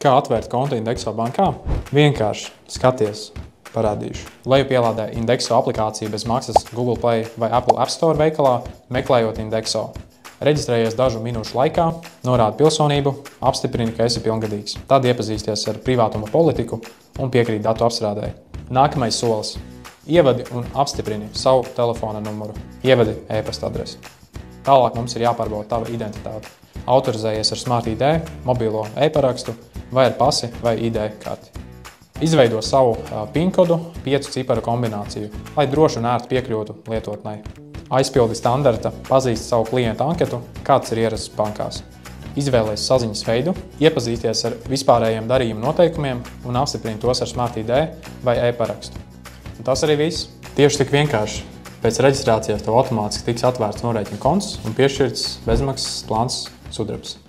Kā atvērt kontu Indexo bankā? Vienkārši skaties, parādīšu. Lejupielādē Indexo aplikāciju bez maksas Google Play vai Apple App Store veikalā, meklējot Indexo. Reģistrējies dažu minūšu laikā, norādi pilsonību, apstiprini, ka esi pilngadīgs. Tad iepazīsties ar privātuma politiku un piekrīt datu apstrādēji. Nākamais solis. Ievadi un apstiprini savu telefona numuru. Ievadi e-pasta adresi. Tālāk mums ir jāpārbauda tava identitāte. Autorizējies ar Smart ID, mobilo e-parakstu vai ar pasi vai ID karti. Izveido savu PIN-kodu 5 ciparu kombināciju, lai droši un ērti piekļūtu lietotnei. Aizpildi standarta, pazīst savu klientu anketu, kāds ir ierasts bankās. Izvēlies saziņas veidu, iepazīties ar vispārējiem darījuma noteikumiem un apstiprini tos ar Smart ID vai e-parakstu. Un tas arī viss. Tieši tik vienkārši. Pēc reģistrācijas tev automātiski tiks atvērts norēķina konts un piešķirts bezmaksas plāns sudrabs.